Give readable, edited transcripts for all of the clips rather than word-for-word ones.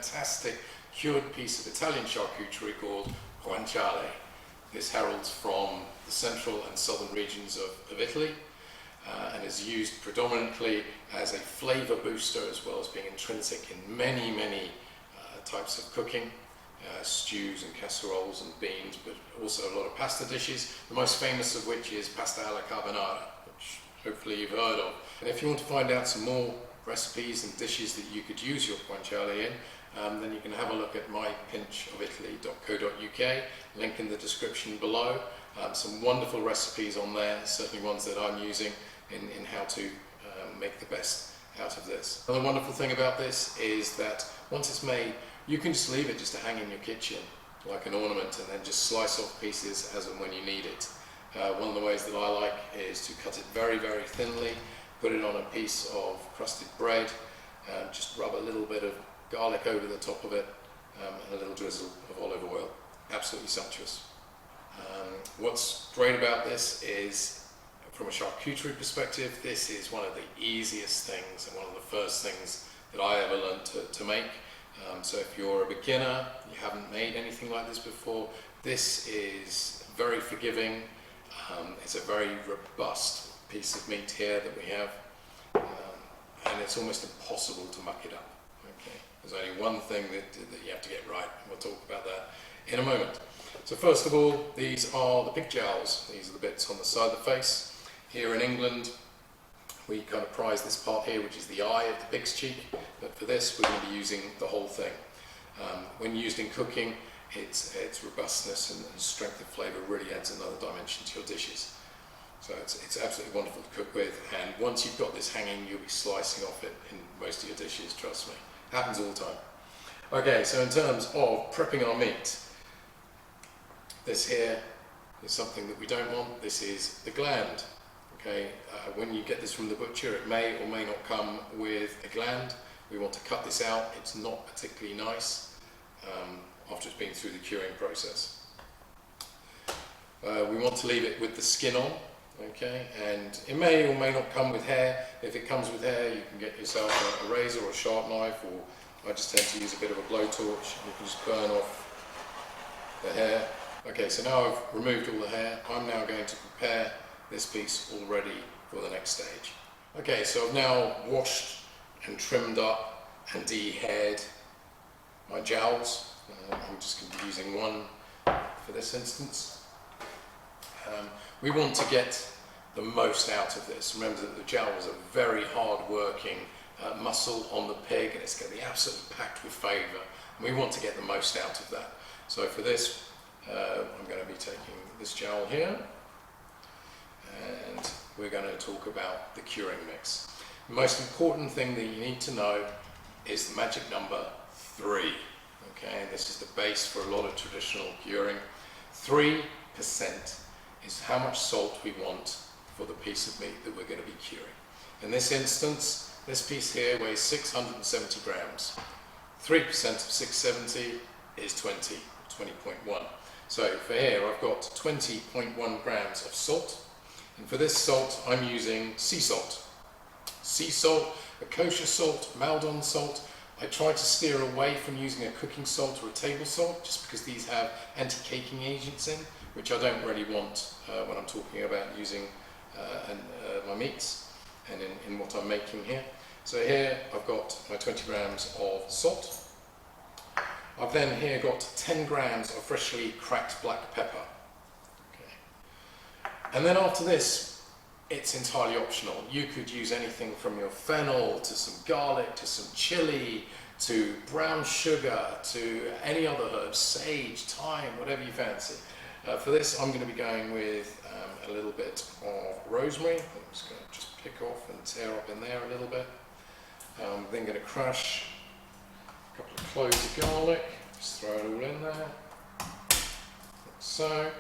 fantastic cured piece of Italian charcuterie called guanciale. This heralds from the central and southern regions of Italy and is used predominantly as a flavour booster as well as being intrinsic in many types of cooking, stews and casseroles and beans, but also a lot of pasta dishes, the most famous of which is pasta alla carbonara, which hopefully you've heard of. And if you want to find out some more recipes and dishes that you could use your guanciale in, then you can have a look at mypinchofitaly.co.uk, link in the description below. Some wonderful recipes on there, certainly ones that I'm using in how to make the best out of this. Another wonderful thing about this is that once it's made, you can just leave it just to hang in your kitchen like an ornament and then just slice off pieces as and when you need it. One of the ways that I like is to cut it very thinly, put it on a piece of crusted bread, just rub a little bit of garlic over the top of it, and a little drizzle of olive oil. Absolutely sumptuous. What's great about this is, from a charcuterie perspective, this is one of the easiest things and one of the first things that I ever learned to make. So if you're a beginner, you haven't made anything like this before, this is very forgiving. It's a very robust piece of meat here that we have, and it's almost impossible to muck it up. Okay, there's only one thing that you have to get right, and we'll talk about that in a moment. So first of all, these are the pig jowls. These are the bits on the side of the face. Here in England, we kind of prize this part here, which is the eye of the pig's cheek, but for this we're going to be using the whole thing. When used in cooking, its robustness and strength of flavour really adds another dimension to your dishes. So it's absolutely wonderful to cook with, and once you've got this hanging, you'll be slicing off it in most of your dishes, trust me. Happens all the time. Okay, so in terms of prepping our meat, this here is something that we don't want. This is the gland. Okay, when you get this from the butcher, it may or may not come with a gland. We want to cut this out. It's not particularly nice after it's been through the curing process. We want to leave it with the skin on, okay, and it may or may not come with hair. If it comes with hair, you can get yourself a razor or a sharp knife, or I just tend to use a bit of a blowtorch. You can just burn off the hair. Okay, so now I've removed all the hair. I'm now going to prepare this piece all ready for the next stage. Okay, so I've now washed and trimmed up and de-haired my jowls. I'm just going to be using one for this instance. We want to get the most out of this. Remember that the jowl is a very hard-working muscle on the pig, and it's going to be absolutely packed with flavour. We want to get the most out of that. So for this, I'm going to be taking this jowl here, and we're going to talk about the curing mix. The most important thing that you need to know is the magic number 3. Okay, this is the base for a lot of traditional curing. 3% is how much salt we want for the piece of meat that we're going to be curing. In this instance, this piece here weighs 670 grams. 3% of 670 is 20.1. So for here I've got 20.1 grams of salt, and for this salt I'm using sea salt. Sea salt, a kosher salt, Maldon salt. I try to steer away from using a cooking salt or a table salt, just because these have anti-caking agents in, which I don't really want when I'm talking about using my meats and in what I'm making here. So here I've got my 20 grams of salt. I've then here got 10 grams of freshly cracked black pepper. Okay. And then after this, it's entirely optional. You could use anything from your fennel to some garlic to some chilli to brown sugar to any other herbs, sage, thyme, whatever you fancy. For this, I'm going to be going with a little bit of rosemary. I'm just going to pick off and tear up in there a little bit. Then going to crush a couple of cloves of garlic, just throw it all in there, like so.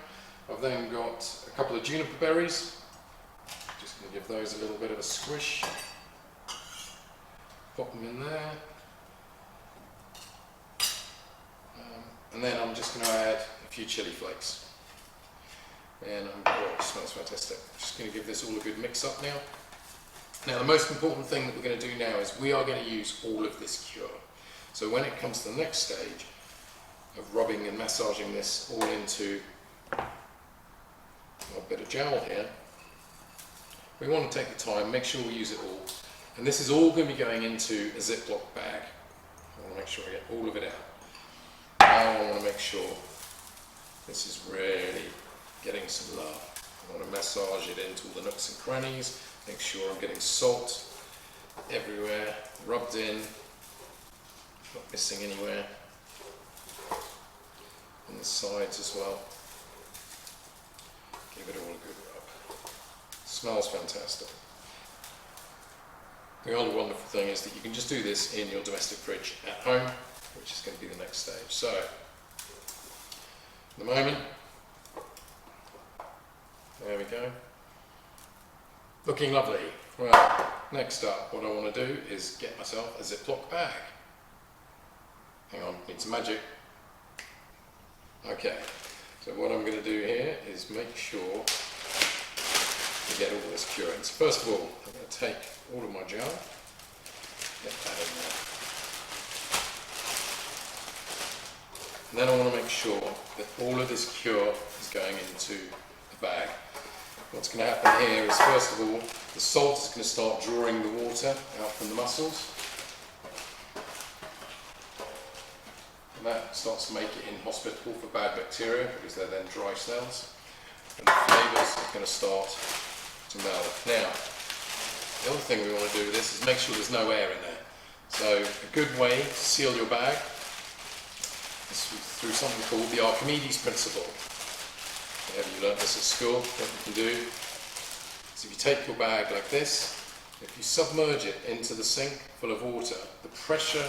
I've then got a couple of juniper berries, just going to give those a little bit of a squish, pop them in there, and then I'm just going to add a few chilli flakes, and oh, it smells fantastic. I'm just going to give this all a good mix up now. Now the most important thing that we're going to do now is we are going to use all of this cure. So when it comes to the next stage of rubbing and massaging this all into a bit of jowl here, we want to take the time, make sure we use it all. And this is all going to be going into a Ziploc bag. I want to make sure I get all of it out. Now I want to make sure this is really getting some love. I want to massage it into all the nooks and crannies, make sure I'm getting salt everywhere, rubbed in, not missing anywhere. On the sides as well. Give it all a good rub. Smells fantastic. The other wonderful thing is that you can just do this in your domestic fridge at home, which is going to be the next stage. So, at the moment, there we go. Looking lovely. Well, next up, what I want to do is get myself a Ziploc bag. Hang on, need some magic. Okay, so what I'm going to do here is make sure to get all this curing. So first of all, I'm going to take all of my jar, get that in there. And then I want to make sure that all of this cure is going into the bag. What's going to happen here is, first of all, the salt is going to start drawing the water out from the mussels. And that starts to make it inhospitable for bad bacteria because they're then dry cells. And the flavours are going to start to meld. Now, the other thing we want to do with this is make sure there's no air in there. So a good way to seal your bag is through something called the Archimedes principle. Have you learnt this at school? What you can do is, if you take your bag like this, if you submerge it into the sink full of water, the pressure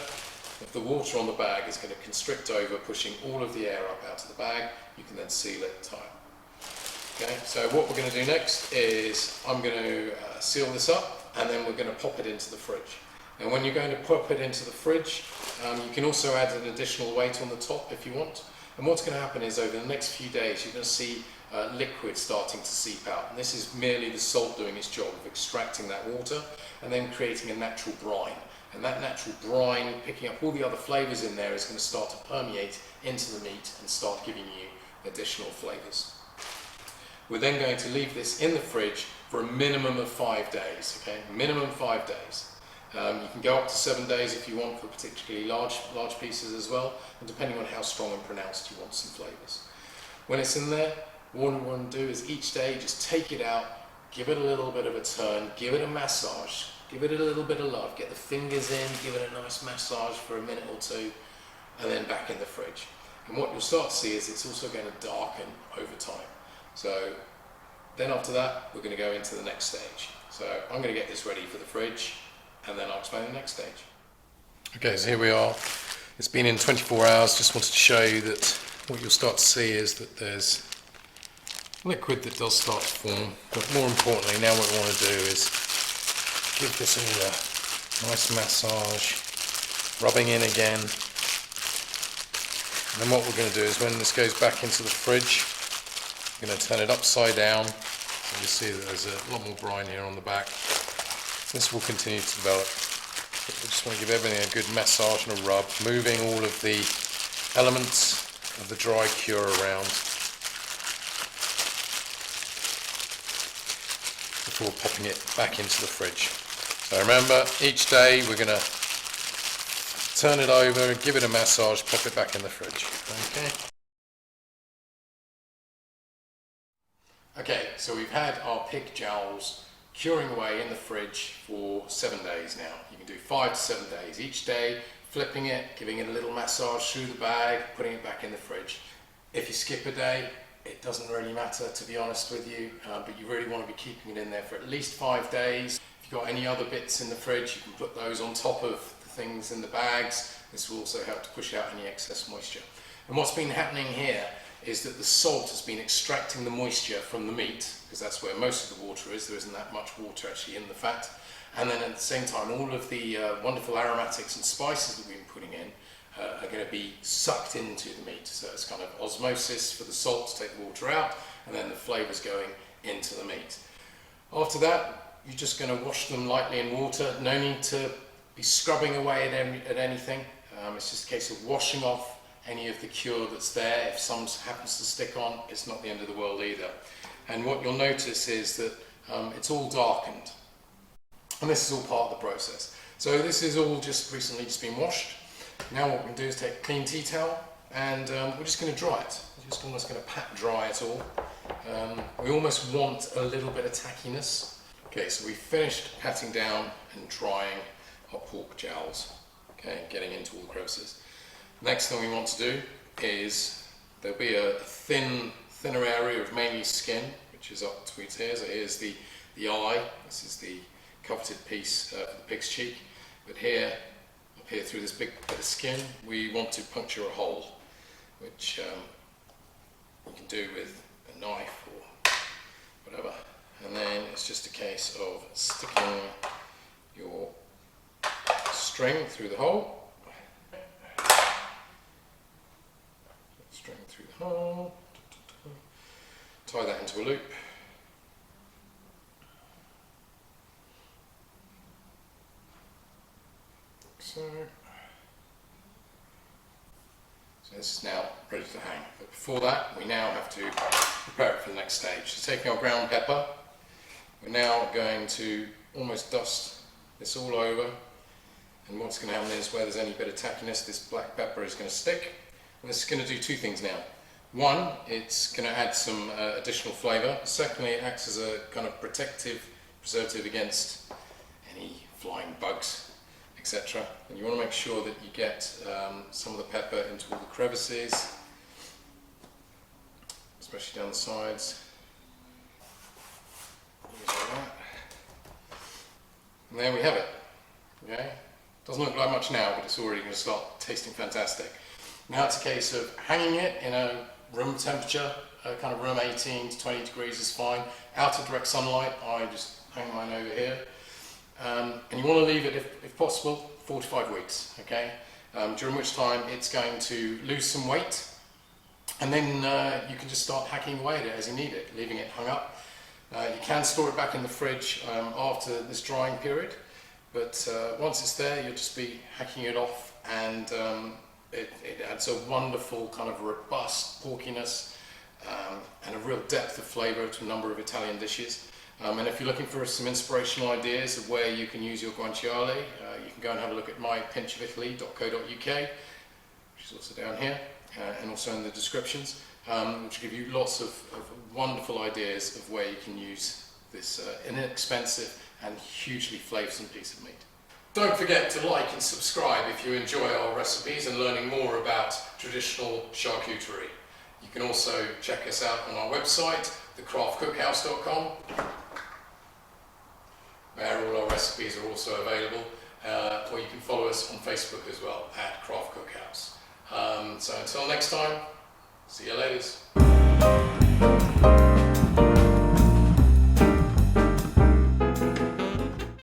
of the water on the bag is going to constrict over, pushing all of the air up out of the bag. You can then seal it in time. Okay, so what we're going to do next is I'm going to seal this up, and then we're going to pop it into the fridge. And when you're going to pop it into the fridge, you can also add an additional weight on the top if you want. And what's going to happen is, over the next few days, you're going to see liquid starting to seep out. And this is merely the salt doing its job of extracting that water and then creating a natural brine. And that natural brine, picking up all the other flavours in there, is going to start to permeate into the meat and start giving you additional flavours. We're then going to leave this in the fridge for a minimum of 5 days, okay? Minimum 5 days. You can go up to 7 days if you want for particularly large pieces as well, and depending on how strong and pronounced you want some flavours. When it's in there, what we want to do is each day just take it out, give it a little bit of a turn, give it a massage, give it a little bit of love, get the fingers in, give it a nice massage for a minute or two, and then back in the fridge. And what you'll start to see is it's also going to darken over time. So then after that, we're going to go into the next stage. So I'm going to get this ready for the fridge, and then I'll explain the next stage. Okay, so here we are. It's been in 24 hours. Just wanted to show you that what you'll start to see is that there's liquid that does start to form. But more importantly, now what we want to do is give this all a nice massage, rubbing in again. And then what we're going to do is, when this goes back into the fridge, we're going to turn it upside down. So you see that there's a lot more brine here on the back. This will continue to develop. But we just want to give everything a good massage and a rub, moving all of the elements of the dry cure around before popping it back into the fridge. So remember, each day we're going to turn it over, give it a massage, pop it back in the fridge. Okay, so we've had our pig jowls curing away in the fridge for 7 days now. You can do 5 to 7 days. Each day, flipping it, giving it a little massage through the bag, putting it back in the fridge. If you skip a day, it doesn't really matter, to be honest with you, but you really want to be keeping it in there for at least 5 days. If you've got any other bits in the fridge, you can put those on top of the things in the bags. This will also help to push out any excess moisture. And what's been happening here is that the salt has been extracting the moisture from the meat, because that's where most of the water is. There isn't that much water actually in the fat. And then at the same time, all of the wonderful aromatics and spices that we've been putting in are going to be sucked into the meat. So it's kind of osmosis for the salt to take the water out, and then the flavours going into the meat. After that, you're just going to wash them lightly in water. No need to be scrubbing away at anything. It's just a case of washing off any of the cure that's there. If some happens to stick on, it's not the end of the world either. And what you'll notice is that it's all darkened. And this is all part of the process. So this is all just recently been washed. Now what we can do is take a clean tea towel and we're just going to dry it. We're just almost going to pat dry it all. We almost want a little bit of tackiness. Okay, so we finished patting down and drying our pork jowls. Okay, getting into all the crevices. Next thing we want to do is there'll be a thinner area of mainly skin, which is up to here. So here's the eye. This is the coveted piece for the pig's cheek. But here, up here through this big bit of skin, we want to puncture a hole, which you can do with a knife or whatever. And then it's just a case of sticking your string through the hole. String through the hole. Tie that into a loop. So this is now ready to hang. But before that, we now have to prepare it for the next stage. So taking our ground pepper, we're now going to almost dust this all over. And what's going to happen is where there's any bit of tackiness, this black pepper is going to stick. And this is going to do two things now. One, it's going to add some additional flavour. Secondly, it acts as a kind of preservative against any flying bugs, etc. And you want to make sure that you get some of the pepper into all the crevices, especially down the sides. Like that. And there we have it. Okay? Doesn't look like much now, but it's already going to start tasting fantastic. Now it's a case of hanging it in a room temperature, kind of room 18 to 20 degrees is fine. Out of direct sunlight, I just hang mine over here. And you want to leave it, if possible, 4 to 5 weeks, okay? During which time it's going to lose some weight, and then you can just start hacking away at it as you need it, leaving it hung up. You can store it back in the fridge after this drying period, but once it's there, you'll just be hacking it off, and it adds a wonderful kind of robust porkiness and a real depth of flavour to a number of Italian dishes. And if you're looking for some inspirational ideas of where you can use your guanciale, you can go and have a look at mypinchofitaly.co.uk, which is also down here, and also in the descriptions, which give you lots of wonderful ideas of where you can use this inexpensive and hugely flavoursome piece of meat. Don't forget to like and subscribe if you enjoy our recipes and learning more about traditional charcuterie. You can also check us out on our website, thecraftcookhouse.com, where all our recipes are also available, or you can follow us on Facebook as well, at Craft Cookhouse. So until next time, see you later.